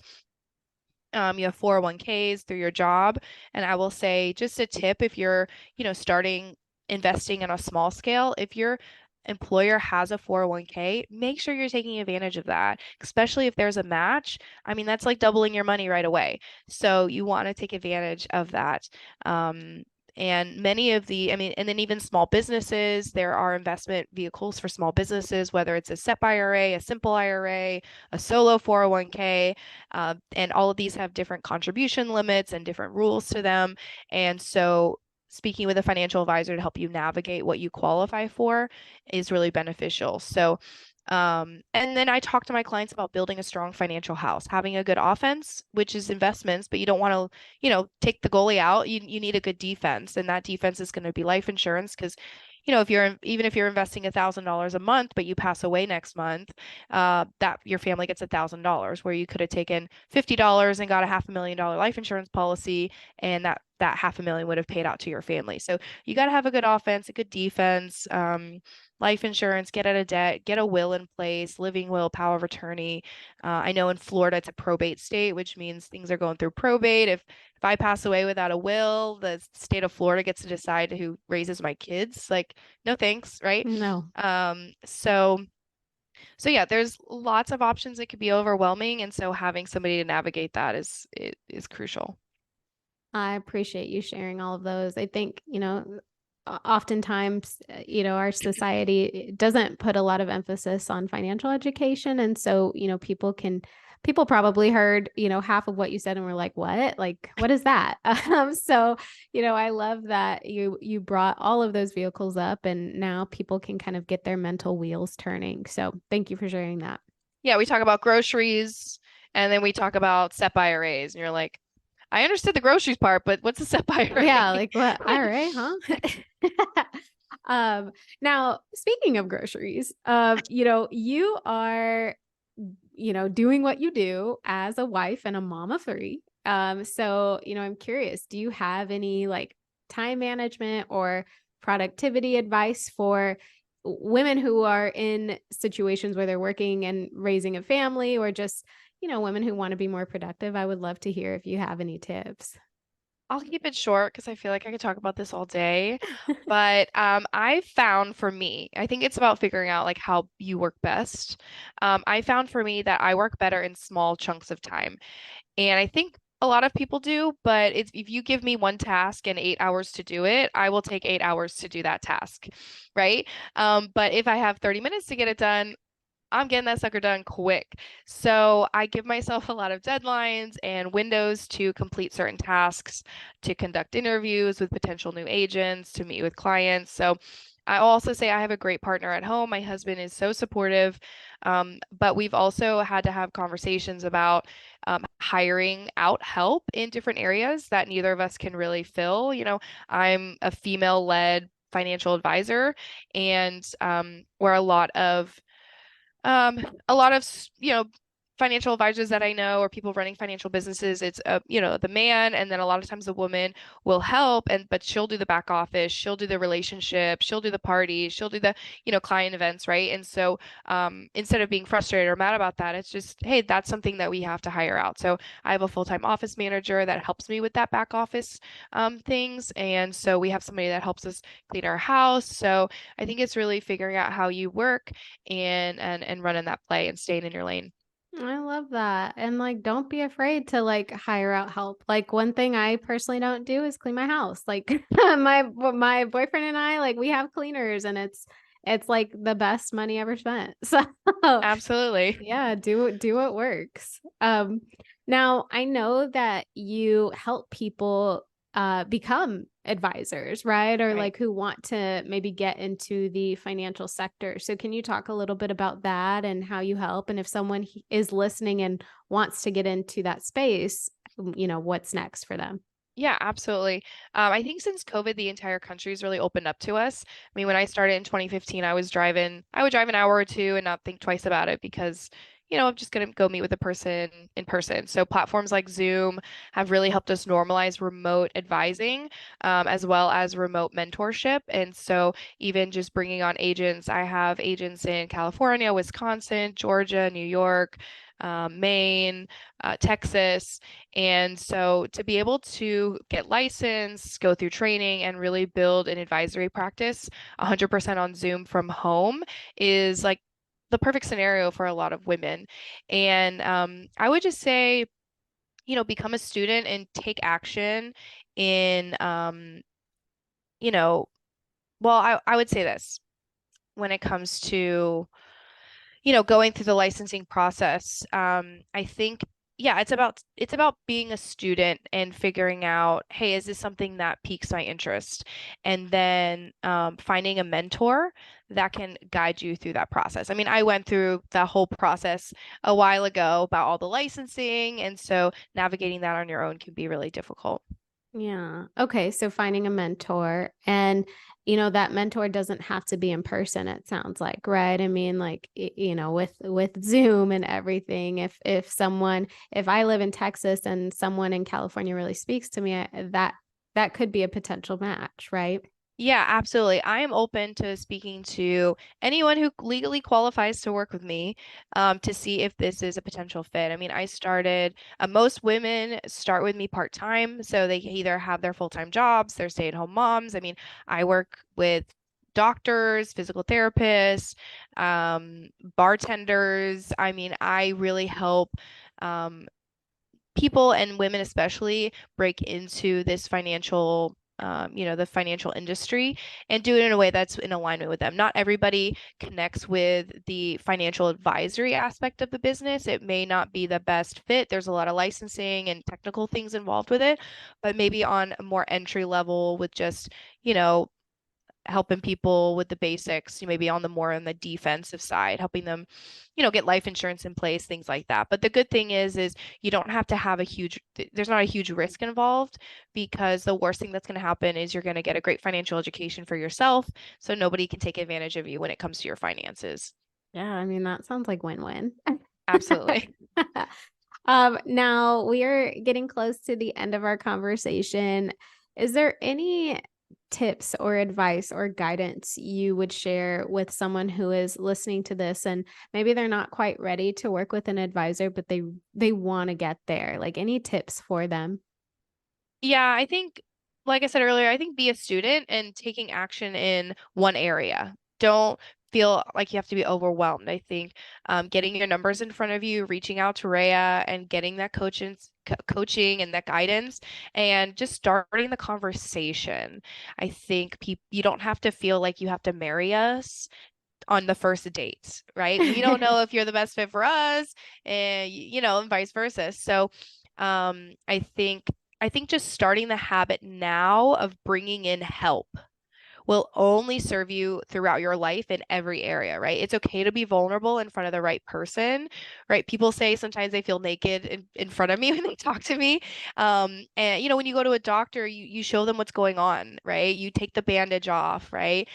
You have 401ks through your job. And I will say just a tip if you're, starting investing on a small scale, if your employer has a 401k, make sure you're taking advantage of that, especially if there's a match. I mean, that's like doubling your money right away. So you want to take advantage of that. Um, and many of the, I mean, and then even small businesses, there are investment vehicles for small businesses, whether it's a SEP IRA, a simple IRA, a solo 401k. And all of these have different contribution limits and different rules to them. And so speaking with a financial advisor to help you navigate what you qualify for is really beneficial. So, and then I talk to my clients about building a strong financial house, having a good offense, which is investments, but you don't want to, take the goalie out. You need a good defense, and that defense is going to be life insurance because, if you're even if you're investing $1,000 a month, but you pass away next month, that your family gets $1,000, where you could have taken $50 and got a $500,000 life insurance policy, and that 500,000 would have paid out to your family. So you got to have a good offense, a good defense, life insurance, get out of debt, get a will in place, living will, power of attorney. I know in Florida it's a probate state, which means things are going through probate. If I pass away without a will, the state of Florida gets to decide who raises my kids. Like, no thanks, right? No. So yeah, there's lots of options that could be overwhelming, and so having somebody to navigate that is crucial. I appreciate you sharing all of those. I think, oftentimes, our society doesn't put a lot of emphasis on financial education. And so, people probably heard, half of what you said and were like, what? Like, what is that? So, I love that you brought all of those vehicles up and now people can kind of get their mental wheels turning. So thank you for sharing that. Yeah, we talk about groceries and then we talk about SEP IRAs, and you're like, I understood the groceries part, but what's a SEP Yeah, IRA? like what? IRA, huh? Now speaking of groceries, you are, doing what you do as a wife and a mom of three. So, I'm curious, do you have any like time management or productivity advice for women who are in situations where they're working and raising a family, or just, women who want to be more productive? I would love to hear if you have any tips. I'll keep it short because I feel like I could talk about this all day. But I found for me, I think it's about figuring out like how you work best. I found for me that I work better in small chunks of time. And I think a lot of people do, but if you give me one task and 8 hours to do it, I will take 8 hours to do that task, right? But if I have 30 minutes to get it done, I'm getting that sucker done quick. So I give myself a lot of deadlines and windows to complete certain tasks, to conduct interviews with potential new agents, to meet with clients. So I also say I have a great partner at home. My husband is so supportive. But we've also had to have conversations about hiring out help in different areas that neither of us can really fill. I'm a female-led financial advisor, and where a lot of, financial advisors that I know or people running financial businesses, it's the man, and then a lot of times the woman will help, but she'll do the back office, she'll do the relationship, she'll do the parties, she'll do the, client events, right? And so instead of being frustrated or mad about that, it's just, hey, that's something that we have to hire out. So I have a full-time office manager that helps me with that back office things. And so we have somebody that helps us clean our house. So I think it's really figuring out how you work and running that play and staying in your lane. I love that. And like, don't be afraid to like hire out help. Like one thing I personally don't do is clean my house. Like my boyfriend and I, like we have cleaners and it's like the best money ever spent. So Absolutely. yeah, do what works. Now I know that you help people become advisors, right? Or Right. like who want to maybe get into the financial sector. So can you talk a little bit about that and how you help? And if someone is listening and wants to get into that space, what's next for them? Yeah, absolutely. I think since COVID, the entire country's really opened up to us. I mean, when I started in 2015, I would drive an hour or two and not think twice about it because, I'm just going to go meet with a person in person. So platforms like Zoom have really helped us normalize remote advising, as well as remote mentorship. And so even just bringing on agents, I have agents in California, Wisconsin, Georgia, New York, Maine, Texas. And so to be able to get licensed, go through training, and really build an advisory practice 100% on Zoom from home is like the perfect scenario for a lot of women. And I would just say, become a student and take action in, you know, well, I would say this when it comes to going through the licensing process. I think, yeah, it's about being a student and figuring out, hey, is this something that piques my interest? And then finding a mentor that can guide you through that process. I mean, I went through the whole process a while ago about all the licensing, and so navigating that on your own can be really difficult. Yeah. Okay. So finding a mentor, and that mentor doesn't have to be in person, it sounds like, right? I mean, like, with Zoom and everything, if I live in Texas and someone in California really speaks to me, that could be a potential match, right? Yeah, absolutely. I am open to speaking to anyone who legally qualifies to work with me, to see if this is a potential fit. I mean, most women start with me part-time, so they either have their full-time jobs, they're stay-at-home moms. I mean, I work with doctors, physical therapists, bartenders. I mean, I really help um, people, and women especially, break into this the financial industry, and do it in a way that's in alignment with them. Not everybody connects with the financial advisory aspect of the business. It may not be the best fit. There's a lot of licensing and technical things involved with it, but maybe on a more entry level with just, you know, helping people with the basics, maybe on the defensive side, helping them, get life insurance in place, things like that. But the good thing is you don't have to have there's not a huge risk involved, because the worst thing that's going to happen is you're going to get a great financial education for yourself, so nobody can take advantage of you when it comes to your finances. Yeah, I mean, that sounds like win-win. Absolutely. Now we are getting close to the end of our conversation. Is there any tips or advice or guidance you would share with someone who is listening to this and maybe they're not quite ready to work with an advisor, but they want to get there? Like, any tips for them? Yeah, I think, like I said earlier, I think be a student and taking action in one area. Don't feel like you have to be overwhelmed. I think getting your numbers in front of you, reaching out to Rhea and getting that coaching and that guidance, and just starting the conversation. I think you don't have to feel like you have to marry us on the first date, right? We don't know if you're the best fit for us, and and vice versa. So, I think just starting the habit now of bringing in help will only serve you throughout your life in every area, right? It's okay to be vulnerable in front of the right person, right? People say sometimes they feel naked in front of me when they talk to me. And when you go to a doctor, you show them what's going on, right? You take the bandage off, right?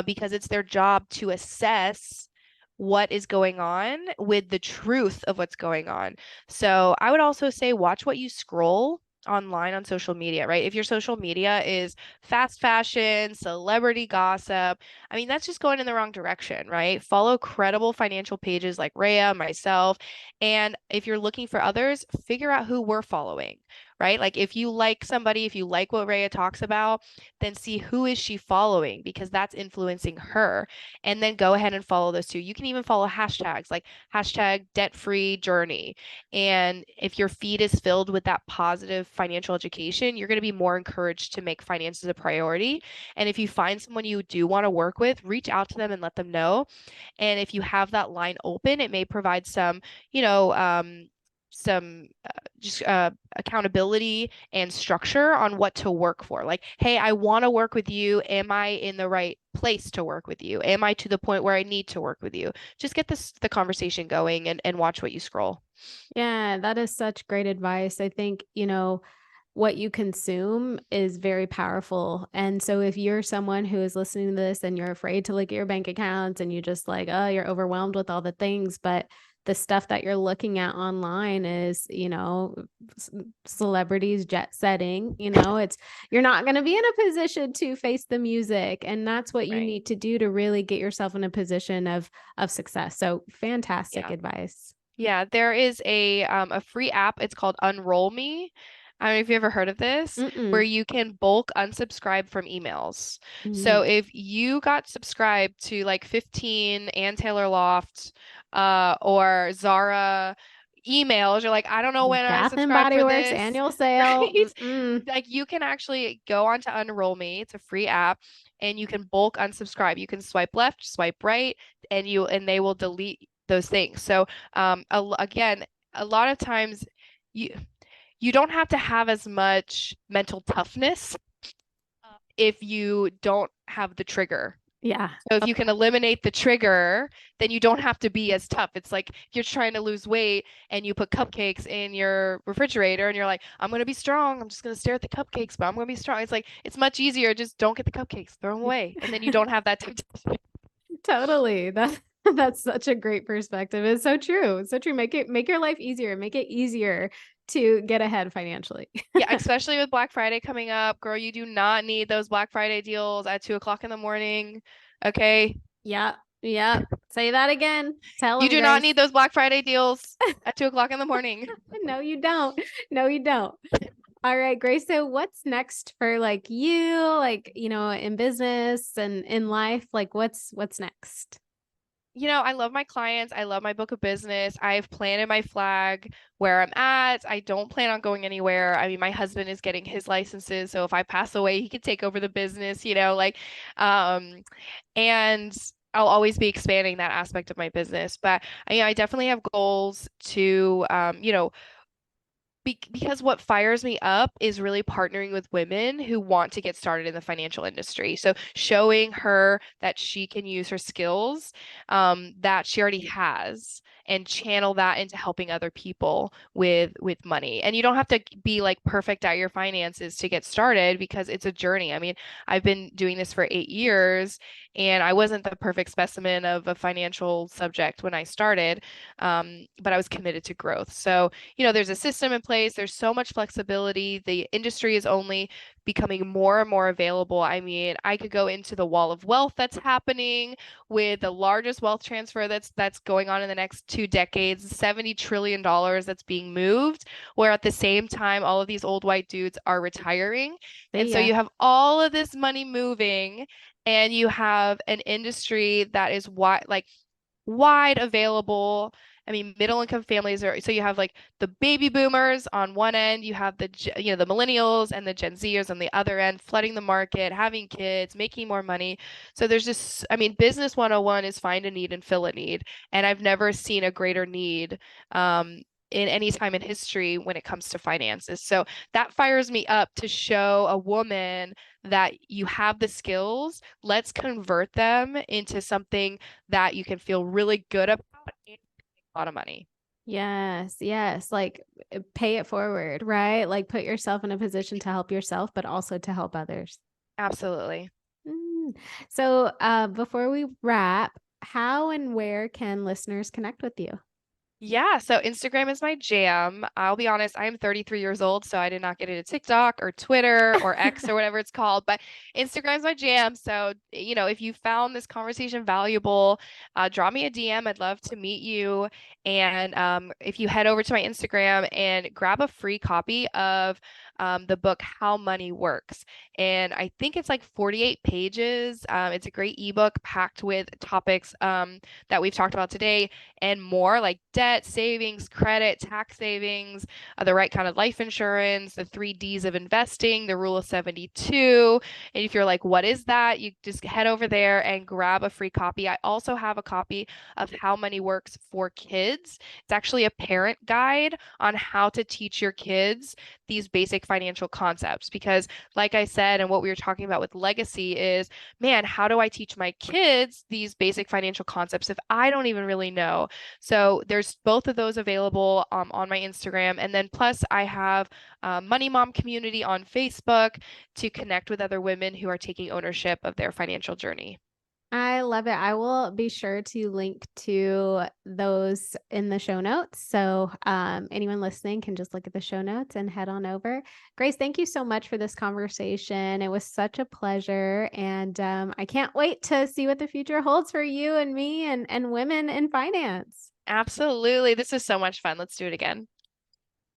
Because it's their job to assess what is going on with the truth of what's going on. So I would also say watch what you scroll online on social media, right? If your social media is fast fashion, celebrity gossip, I mean, that's just going in the wrong direction, right? Follow credible financial pages like Rhea, myself. And if you're looking for others, figure out who we're following, right? Like if you like somebody, if you like what Rhea talks about, then see who is she following, because that's influencing her. And then go ahead and follow those too. You can even follow hashtags like hashtag debt free journey. And if your feed is filled with that positive financial education, you're going to be more encouraged to make finances a priority. And if you find someone you do want to work with, reach out to them and let them know. And if you have that line open, it may provide some, some just accountability and structure on what to work for. Like, hey, I want to work with you. Am I in the right place to work with you? Am I to the point where I need to work with you? Just get the conversation going, and watch what you scroll. Yeah, that is such great advice. I think, what you consume is very powerful. And so if you're someone who is listening to this and you're afraid to look at your bank accounts and you just like, oh, you're overwhelmed with all the things, but the stuff that you're looking at online is, celebrities jet setting, you're not going to be in a position to face the music. And that's what you Right. need to do to really get yourself in a position of success. So fantastic Yeah. advice. Yeah, there is a free app. It's called Unroll Me. I don't know if you ever heard of this, where Mm-mm. you can bulk unsubscribe from emails. So Mm. if you got subscribed to like 15 Ann Taylor Loft or Zara emails, you're like, I don't know when I Bath and subscribed Body for Works this, annual sale. right? Mm-mm. Like you can actually go on to Unroll Me. It's a free app, and you can bulk unsubscribe. You can swipe left, swipe right, and they will delete those things. So again, a lot of times you you don't have to have as much mental toughness if you don't have the trigger. Yeah. So if you can eliminate the trigger, then you don't have to be as tough. It's like you're trying to lose weight and you put cupcakes in your refrigerator and you're like, I'm going to be strong. I'm just going to stare at the cupcakes, but I'm going to be strong. It's like, it's much easier. Just don't get the cupcakes, throw them away. And then you don't have that temptation. Totally. That's such a great perspective. It's so true. It's so true. Make your life easier. Make it easier to get ahead financially. Yeah, especially with Black Friday coming up. Girl, you do not need those Black Friday deals at 2 o'clock in the morning. Okay. Yep. Yep. Say that again. Tell You them, do not Grace. need those Black Friday deals at 2 o'clock in the morning. No, you don't. No, you don't. All right, Grace. So what's next for like you, like, in business and in life? Like what's next? I love my clients. I love my book of business. I've planted my flag where I'm at. I don't plan on going anywhere. I mean, my husband is getting his licenses, so if I pass away, he can take over the business, um, and I'll always be expanding that aspect of my business. But I definitely have goals to, because what fires me up is really partnering with women who want to get started in the financial industry. So showing her that she can use her skills that she already has and channel that into helping other people with money. And you don't have to be like perfect at your finances to get started because it's a journey. I mean, I've been doing this for 8 years and I wasn't the perfect specimen of a financial subject when I started, but I was committed to growth. So there's a system in place. There's so much flexibility. The industry is only becoming more and more available. I mean, I could go into the wall of wealth that's happening with the largest wealth transfer that's going on in the next 2 decades, $70 trillion that's being moved, where at the same time all of these old white dudes are retiring. And See so ya. you have all of this money moving and you have an industry that is wide available. I mean, middle income families are, so you have like the baby boomers on one end, you have the millennials and the Gen Zers on the other end, flooding the market, having kids, making more money. So there's just, I mean, business 101 is find a need and fill a need. And I've never seen a greater need in any time in history when it comes to finances. So that fires me up to show a woman that you have the skills. Let's convert them into something that you can feel really good about and make a lot of money. Yes, yes. Like pay it forward, right? Like put yourself in a position to help yourself, but also to help others. Absolutely. Mm. So, before we wrap, how and where can listeners connect with you? Yeah, so Instagram is my jam. I'll be honest, I'm 33 years old, so I did not get into TikTok or Twitter or X or whatever it's called, but Instagram's my jam. So, if you found this conversation valuable, drop me a DM. I'd love to meet you. And if you head over to my Instagram and grab a free copy of the book How Money Works. And I think it's like 48 pages. It's a great ebook packed with topics that we've talked about today and more like debt, savings, credit, tax savings, the right kind of life insurance, the 3 Ds of investing, the rule of 72. And if you're like, what is that? You just head over there and grab a free copy. I also have a copy of How Money Works for Kids. It's actually a parent guide on how to teach your kids these basic financial concepts. Because, like I said, and what we were talking about with legacy is, man, how do I teach my kids these basic financial concepts if I don't even really know? So there's both of those available on my Instagram. And then plus I have Money Mom community on Facebook to connect with other women who are taking ownership of their financial journey. I love it. I will be sure to link to those in the show notes. So, anyone listening can just look at the show notes and head on over. Grace, thank you so much for this conversation. It was such a pleasure. And I can't wait to see what the future holds for you and me and women in finance. Absolutely. This is so much fun. Let's do it again.